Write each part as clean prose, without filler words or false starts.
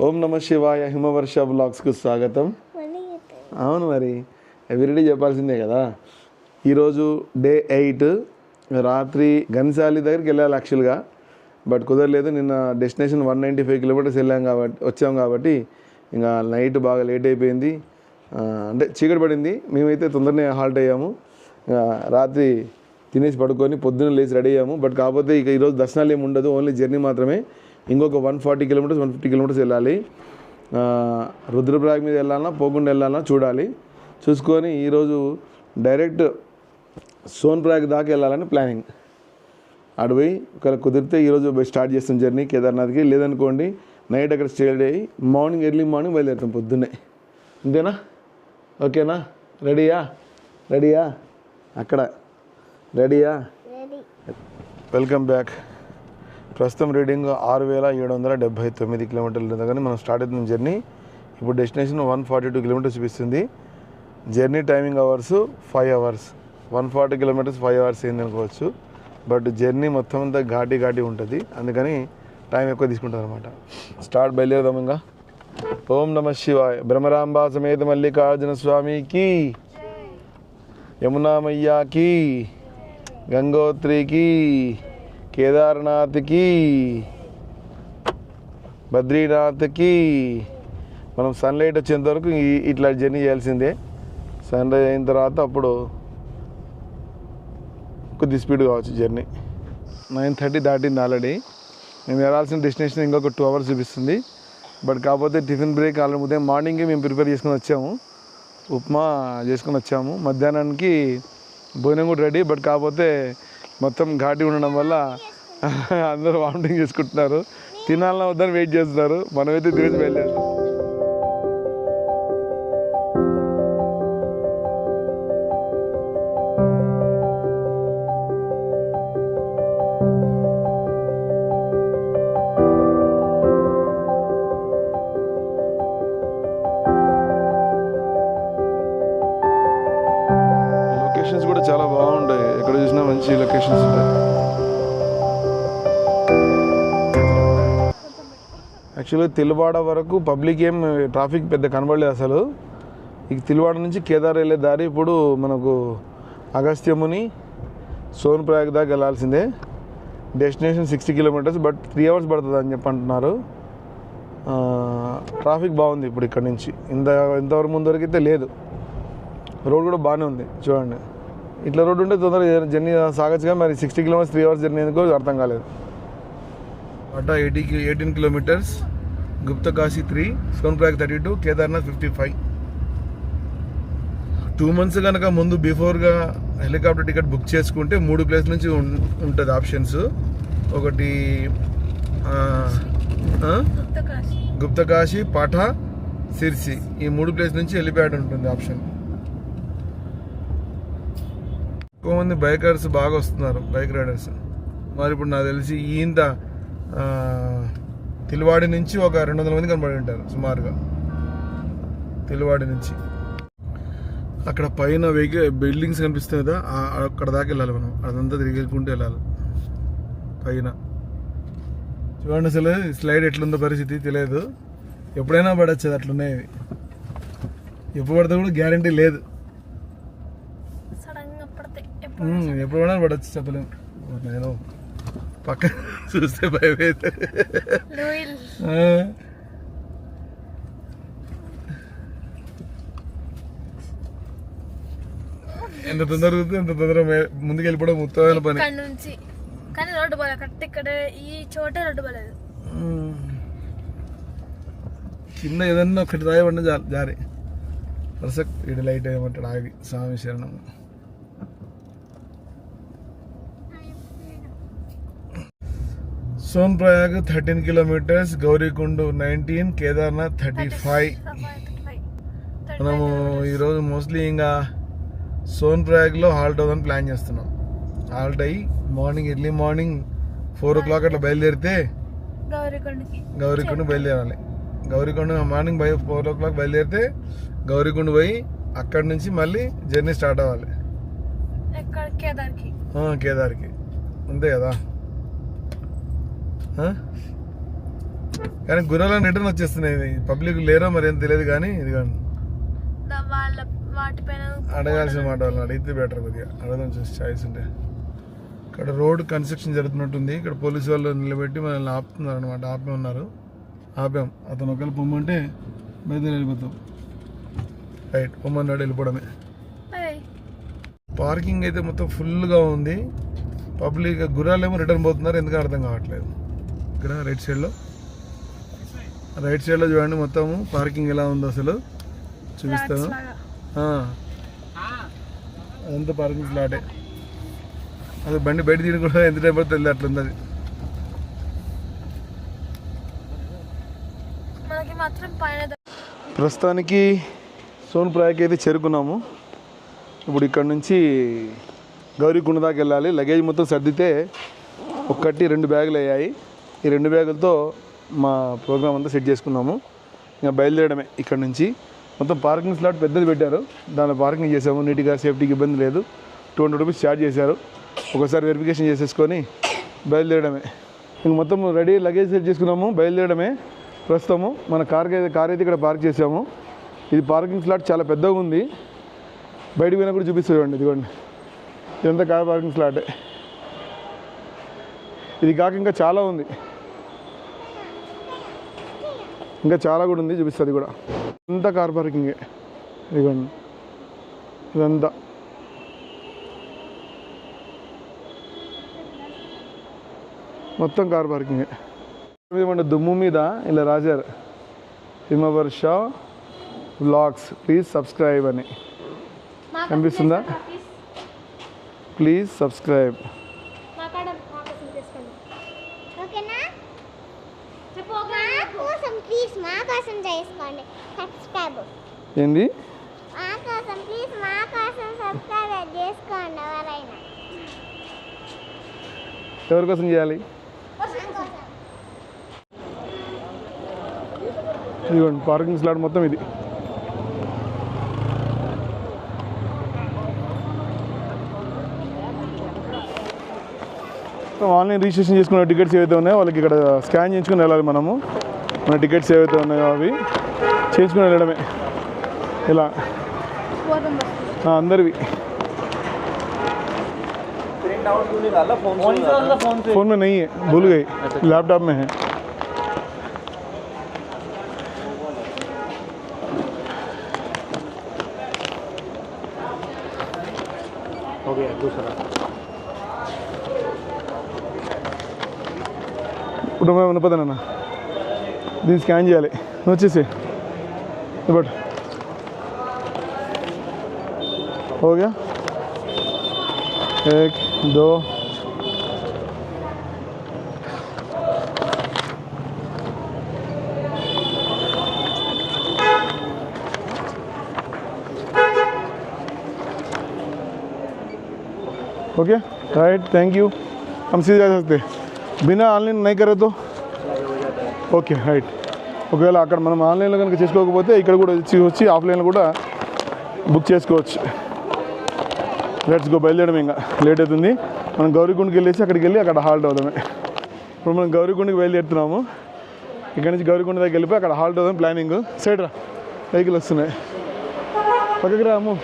ఓం నమ శివాయ హిమవర్ష బ్లాగ్స్కు స్వాగతం. అవును, మరి ఎవ్రీడే చెప్పాల్సిందే కదా. ఈరోజు డే 8 రాత్రి గన్సాలి దగ్గరికి వెళ్ళాలి యాక్చువల్గా, బట్ కుదరలేదు. నిన్న డెస్టినేషన్ 195 కిలోమీటర్స్ వచ్చాం కాబట్టి ఇంకా నైట్ బాగా లేట్ అయిపోయింది, అంటే చీకటి పడింది. మేమైతే తొందరనే హాల్ట్ అయ్యాము. రాత్రి తినేసి పడుకొని పొద్దున్న లేచి రెడీ అయ్యాము. బట్ కాకపోతే ఇక ఈరోజు దర్శనాలు ఏమి ఉండదు, ఓన్లీ జర్నీ మాత్రమే. ఇంకొక 140 కిలోమీటర్స్ 150 కిలోమీటర్స్ వెళ్ళాలి. రుద్రప్రయాగ్ మీద వెళ్ళాలన్నా పోకుండా వెళ్ళాలన్నా చూడాలి. చూసుకొని ఈరోజు డైరెక్ట్ సోన్ప్రయాగ్ దాకా వెళ్ళాలని ప్లానింగ్. అడిపోయి ఒకవేళ కుదిరితే ఈరోజు స్టార్ట్ చేస్తాం జర్నీ కేదార్నాథ్కి. లేదనుకోండి నైట్ అక్కడ స్టే అయ్యి ఎర్లీ మార్నింగ్ బయలుదేరుతాం పొద్దున్నే. అంతేనా? ఓకేనా? రెడీయా అక్కడ రెడీయా? Welcome back. ప్రస్తుతం రీడింగ్ 6779 కిలోమీటర్ల దగ్గర మనం స్టార్ట్ అవుతుంది జర్నీ. ఇప్పుడు డెస్టినేషన్ 142 కిలోమీటర్స్ చూపిస్తుంది. Journey timing hours 5 hours. 140 kilometres 5 hours ఏంది అనుకోవచ్చు, బట్ జర్నీ మొత్తం అంతా ఘాటి ఉంటుంది, అందుకని టైం ఎక్కువ తీసుకుంటుంది అనమాట. స్టార్ట్ బయలుదేరదాం ఇంకా. ఓం నమ శివాయ. బ్రహ్మరాంబా సమేత మల్లికార్జున స్వామికి, యమునా మయ్యాకి, గంగోత్రికి, కేదార్నాథ్కి, బద్రీనాథ్కి. మనం సన్లైట్ వచ్చేంత వరకు ఇట్లా జర్నీ చేయాల్సిందే. సన్ రైజ్ అయిన తర్వాత అప్పుడు కొద్ది స్పీడ్ కావచ్చు జర్నీ. 9:30 దాటింది ఆల్రెడీ. మేము వెళ్ళాల్సిన డెస్టినేషన్ ఇంకొక 2 అవర్స్ చూపిస్తుంది. బట్ కాకపోతే టిఫిన్ బ్రేక్ ఆల్రెడీ ఉదయం మార్నింగే మేము ప్రిపేర్ చేసుకొని వచ్చాము. ఉప్మా చేసుకొని వచ్చాము. మధ్యాహ్నానికి భోజనం కూడా రెడీ. బట్ కాకపోతే మొత్తం ఘాటి ఉండడం వల్ల అందరూ వామిటింగ్ చేసుకుంటున్నారు. తినాలన్నా వద్దని వెయిట్ చేస్తున్నారు. మనమైతే తినేసి వెళ్ళాము. లొకేషన్స్ కూడా చాలా బాగుంటాయి, ఎక్కడ చూసినా మంచి లొకేషన్స్ ఉంటాయి. యాక్చువల్గా తిల్వాడ వరకు పబ్లిక్ ఏం ట్రాఫిక్ పెద్ద కనబడలేదు అసలు. ఇక తిల్వాడ నుంచి కేదార్ వెళ్ళే దారి ఇప్పుడు మనకు అగస్త్యముని సోన్ప్రయాగ్ దాకా వెళ్ళాల్సిందే. డెస్టినేషన్ 60 కిలోమీటర్స్, బట్ 3 అవర్స్ పడుతుంది అని చెప్పి అంటున్నారు. ట్రాఫిక్ బాగుంది ఇప్పుడు ఇక్కడ నుంచి. ఇంతవరకు ముందు వరకు అయితే లేదు. రోడ్ కూడా బాగానే ఉంది చూడండి. ఇట్లా రోడ్డు ఉంటే తొందరగా జర్నీ సాగచ్చుగా. మరి 60 కిలోమీటర్స్ 3 అవర్స్ జర్నీ ఎందుకో అర్థం కాలేదు. అటా 18 కిలోమీటర్స్, గుప్తకాశీ 3, సోన్ప్రయాగ్ 32, కేదార్నాథ్ 55. 2 months కనుక ముందు బిఫోర్గా హెలికాప్టర్ టికెట్ బుక్ చేసుకుంటే 3 ప్లేస్ నుంచి ఉంటుంది ఆప్షన్స్. ఒకటి గుప్తకాశీ, పాఠా, సిర్సి, ఈ 3 ప్లేస్ నుంచి హెలిప్యాడ్ ఉంటుంది ఆప్షన్. ఎక్కువ మంది బైకర్స్ బాగా వస్తున్నారు, బైక్ రైడర్స్. మరి ఇప్పుడు నాకు తెలిసి ఇంత తిల్వాడి నుంచి ఒక 200 మంది కనబడి ఉంటారు సుమారుగా. తిల్వాడి నుంచి అక్కడ పైన బిల్డింగ్స్ కనిపిస్తాయి కదా, అక్కడ దాకా వెళ్ళాలి మనం. అదంతా తిరిగేసుకుంటూ వెళ్ళాలి పైన. చూడండి అసలు స్లైడ్ ఎట్లుందో పరిస్థితి తెలియదు. ఎప్పుడైనా పడచ్చు, అట్లున్నాయి. ఎప్పుడు పడితే కూడా గ్యారంటీ లేదు. ఎప్పుడు పడినా పడచ్చు, చెప్పలేము. నేను పక్కన చూస్తే భయం అయితే. ఎంత తొందరగా ఎంత తొందరగా ముందుకు వెళ్ళిపోవడం ఉత్తమైన పని. కానీ రోడ్డు బాగా కరెక్ట్ ఇక్కడ ఈ చోటే రోడ్డు బాలేదు. కింద ఏదన్నా ఒకటి రాయబడిన జారి వరుస ఇటు లైట్ ఏమంటాడు ఆగి. స్వామి శరణం. సోన్ప్రయాగ్ 13 కిలోమీటర్స్, గౌరీకుండ్ 19, కేదార్నాథ్ 35. మనము ఈరోజు మోస్ట్లీ ఇంకా సోన్ప్రయాగ్లో హాల్ట్ అవుదని ప్లాన్ చేస్తున్నాం. హాల్ట్ అయ్యి ఎర్లీ మార్నింగ్ 4 o'clock అట్లా బయలుదేరితే గౌరీకుండ్ బయలుదేరాలి. గౌరీకుండ్ మార్నింగ్ 4 o'clock బయలుదేరితే గౌరీకుండ్ పోయి అక్కడి నుంచి మళ్ళీ జర్నీ స్టార్ట్ అవ్వాలి కేదార్కి. అంతే కదా. కానీ గుర్రాలను రిటర్న్ వచ్చేస్తున్నాయి. పబ్లిక్ లేరో మరి ఏం తెలియదు కానీ ఇది కానీ వాళ్ళ వాటిపైన అడగాల్సిన మాట వాళ్ళని అడిగితే బెటర్. కొద్దిగా అడగదాం చూసి చాయిస్ ఉంటే. ఇక్కడ రోడ్ కన్స్ట్రక్షన్ జరుగుతున్నట్టుంది. ఇక్కడ పోలీసు వాళ్ళు నిలబెట్టి మనల్ని ఆపుతున్నారు అనమాట. ఆపే ఉన్నారు. ఆపాం. అతను ఒకవేళ పొమ్మంటే బయలుదేరి వెళ్ళిపోతాం. రైట్, పొమ్మన్నాడు, వెళ్ళిపోవడమే. పార్కింగ్ అయితే మొత్తం ఫుల్గా ఉంది. పబ్లిక్ గుర్రాలేమో రిటర్న్ పోతున్నారు. ఎందుకు అర్థం కావట్లేదు. ఇక్కడ రైట్ సైడ్లో చూడండి మొత్తము పార్కింగ్ ఎలా ఉందో అసలు చూపిస్తాను. అదంతా పార్కింగ్ స్లాటే. అది బండి బయట తీయడం కూడా ఎంత టైం పడుతుంది తెలియదు, అట్లుంది అది. ప్రస్తుతానికి సోన్ప్రయాగ్కి అయితే చేరుకున్నాము. ఇప్పుడు ఇక్కడ నుంచి గౌరీకుండ దాకా వెళ్ళాలి. లగేజ్ మొత్తం సర్దితే ఒకటి 2 బ్యాగులు అయ్యాయి. ఈ 2 బ్యాగులతో మా ప్రోగ్రామ్ అంతా సెట్ చేసుకున్నాము. ఇంకా బయలుదేరడమే. ఇక్కడ నుంచి మొత్తం పార్కింగ్ స్లాట్ పెద్దది పెట్టారు. దానిలో పార్కింగ్ చేసాము. నీట్గా, సేఫ్టీకి ఇబ్బంది లేదు. 200 రూపీస్ ఛార్జ్ చేశారు. ఒకసారి వెరిఫికేషన్ చేసేసుకొని బయలుదేరడమే. ఇంక మొత్తం రెడీ, లగేజ్ సెట్ చేసుకున్నాము. బయలుదేరడమే. ప్రస్తుతము మన కార్ అయితే ఇక్కడ పార్క్ చేసాము. ఇది పార్కింగ్ స్లాట్ చాలా పెద్దగా ఉంది. బయటకు పోయినా కూడా చూపిస్తుంది. ఇదిగోండి, ఇదంతా కార్ పార్కింగ్ స్లాటే. ఇది కాక ఇంకా చాలా ఉంది. ఇంకా చాలా కూడా ఉంది, చూపిస్తుంది కూడా. అంతా కార్ పార్కింగే. ఇదిగోండి, ఇదంతా మొత్తం కార్ పార్కింగే. దుమ్ము మీద ఇలా రాశారు, హిమవర్ష వ్లాగ్స్ ప్లీజ్ సబ్స్క్రైబ్ అని. కనిపిస్తుందా? Please subscribe. ఏంది? ఎవరి కోసం చేయాలి? ఇదిగోండి పార్కింగ్ స్లాట్ మొత్తం ఇది. ఆన్లైన్ రిజిస్ట్రేషన్ చేసుకున్న టికెట్స్ ఏవైతే ఉన్నాయో వాళ్ళకి ఇక్కడ స్కాన్ చేయించుకుని వెళ్ళాలి. మనము మన టికెట్స్ ఏవైతే ఉన్నాయో అవి చేయించుకుని వెళ్ళడమే. ఇలా అందరివి. फोन में नहीं है, भूल गई, लैपटॉप में है. हो गया दूसरा. ఇప్పుడు మేము పదనన్నా దీన్ని స్కాన్ చేయాలి. వచ్చేసి బట్ हो गया. 1 2 ओके राइट, थैंक यू. हम सीधे जा सकते बिना ఆన్లైన్ नहीं करे तो ఓకే రైట్. ఒకవేళ అక్కడ మనం ఆన్లైన్లో కనుక చేసుకోకపోతే ఇక్కడ కూడా వచ్చి ఆఫ్లైన్లో కూడా బుక్ చేసుకోవచ్చు. లెట్స్ గో, బయలుదేరడం. ఇంకా లేట్ అవుతుంది. మనం గౌరీకుండకి వెళ్ళేసి అక్కడికి వెళ్ళి అక్కడ హాల్ట్ అవుదామే. ఇప్పుడు మనం గౌరీకుండకి బయలుదేరుతున్నాము. ఇక్కడ నుంచి గౌరీకుండ దగ్గర వెళ్ళిపోయి అక్కడ హాల్ట్ అవుదాం ప్లానింగ్. సైడ్ రా, వెహికల్ వస్తున్నాయి, పక్కకి రాము.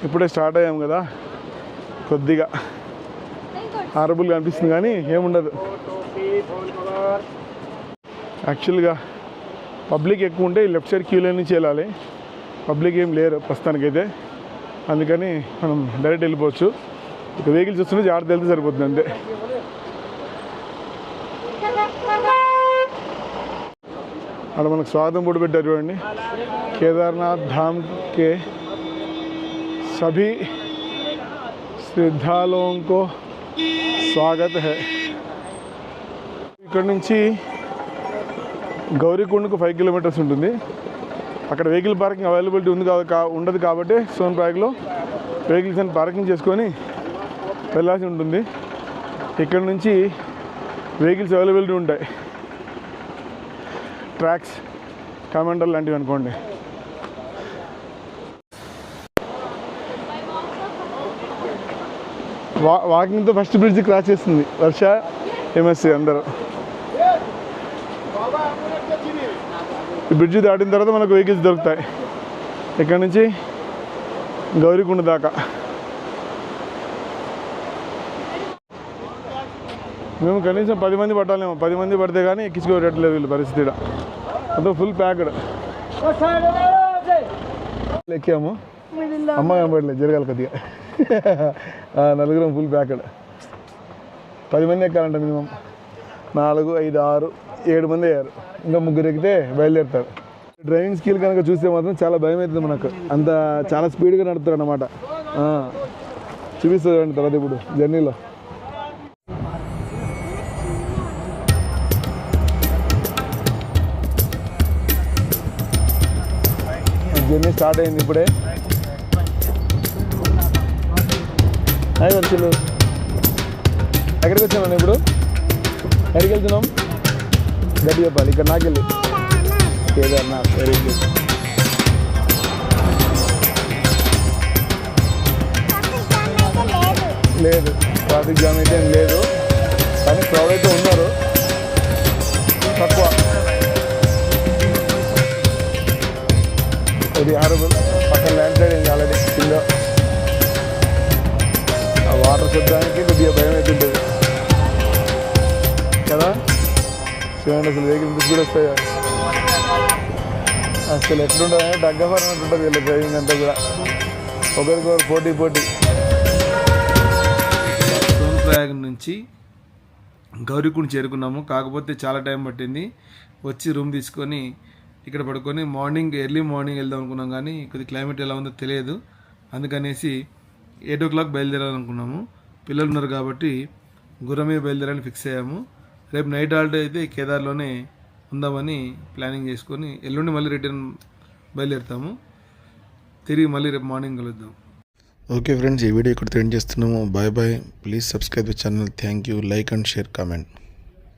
ఇప్పుడే స్టార్ట్ అయ్యాము కదా, కొద్దిగా హారబుల్గా అనిపిస్తుంది కానీ ఏముండదు. యాక్చువల్గా పబ్లిక్ ఎక్కువ ఉంటే లెఫ్ట్ సైడ్ క్యూ లైన్ నుంచి వెళ్ళాలి. పబ్లిక్ ఏం లేరు ప్రస్తుతానికైతే, అందుకని మనం డైరెక్ట్ వెళ్ళిపోవచ్చు. ఇక వెహికల్స్ వస్తుంటే జాగ్రత్త వెళ్తే సరిపోతుంది అంతే. అక్కడ మనకు స్వాగతం బోర్డు పెట్టారు చూడండి. కేదార్నాథ్ ధామ్ కే सभी श्रद्धालुओं को स्वागत है. ఇక్కడ నుంచి గౌరీకుండకు 5 కిలోమీటర్స్ ఉంటుంది. అక్కడ వెహికల్ పార్కింగ్ అవైలబిలిటీ ఉండదు కాబట్టి సోన్ప్రయాగ్లో వెహికల్స్ అని పార్కింగ్ చేసుకొని వెళ్ళాల్సి ఉంటుంది. ఇక్కడ నుంచి వెహికల్స్ అవైలబిలిటీ ఉంటాయి. ట్రాక్స్, కమాండర్ లాంటివి అనుకోండి. వాకింగ్తో ఫస్ట్ బ్రిడ్జ్ క్రాస్ చేస్తుంది వర్ష ఎంఎస్సి అందరూ. ఈ బ్రిడ్జ్ దాటిన తర్వాత మనకు వెహికల్స్ దొరుకుతాయి ఇక్కడ నుంచి గౌరీకుండ దాకా. మేము కనీసం 10 మంది పట్టాలేమో, 10 మంది పడితే కానీ ఎక్కించుకోవట్లేదు వీళ్ళు పరిస్థితి. అంతా ఫుల్ ప్యాక్డ్. ఎక్కాము, అమ్మ కనపడలేదు, జరగాలి కొద్దిగా. నలుగురం ఫుల్ ప్యాక్డ్. 10 మంది ఎక్కాలంట మినిమం. 4, 5, 6, 7 మంది అయ్యారు. ఇంకా 3 ఎక్కితే బయలుదేరుతారు. డ్రైవింగ్ స్కిల్ కనుక చూస్తే మాత్రం చాలా భయం అవుతుంది మనకు. అంత చాలా స్పీడ్గా నడుపుతారు అన్నమాట. చూపిస్తుంది తర్వాత ఇప్పుడు జర్నీలో. జర్నీ స్టార్ట్ అయింది ఇప్పుడే. హాయ్ వర్షులు, ఎక్కడికి వచ్చామన్నా ఇప్పుడు? ఎక్కడికి వెళ్తున్నాం గట్టి చెప్పాలి. ఇక్కడ నాకెళ్ళి కేదార్నాథ్. Very good. లేదు, ట్రాఫిక్ జామ్ అయితే ఏం లేదు, కానీ క్రౌడ్ అయితే ఉన్నారు తక్కువ. ఇది హారబుల్. పక్కన ల్యాండ్ స్లైడ్ అయింది ఆల్రెడీ కింద. ఆ వాటర్ చూడడానికి కొద్దిగా భయం అయితే ఉంటుంది కదా. చూడండి అసలు వెహికల్ కూడా వస్తాయా, అసలు ఎట్లుంటుంది అంటే డగ్గఫర్ అన్నట్టు వీళ్ళ డ్రైవింగ్ అంతా కూడా. ఒకరికొకరు పోటీ. సోన్ప్రయాగ్ నుంచి గౌరీకుండ చేరుకున్నాము. కాకపోతే చాలా టైం పట్టింది. వచ్చి రూమ్ తీసుకొని ఇక్కడ పడుకొని ఎర్లీ మార్నింగ్ వెళ్దాం అనుకున్నాం, కానీ కొద్ది క్లైమేట్ ఎలా ఉందో తెలియదు. అందుకనేసి 8 o'clock బయలుదేరాలనుకున్నాము. పిల్లలు ఉన్నారు కాబట్టి గుర్రమే బయలుదేరాలని ఫిక్స్ అయ్యాము. రేపు నైట్ హాల్డే అయితే కేదార్లోనే ఉందామని ప్లానింగ్ చేసుకొని ఎల్లుండి మళ్ళీ రిటర్న్ బయలుదేరుతాము. తిరిగి మళ్ళీ రేపు మార్నింగ్ కలుద్దాం. ఓకే ఫ్రెండ్స్, ఈ వీడియో ఇక్కడ ఎండ్ చేస్తున్నాము. Bye bye. Please subscribe the channel. Thank you. Like and share comment.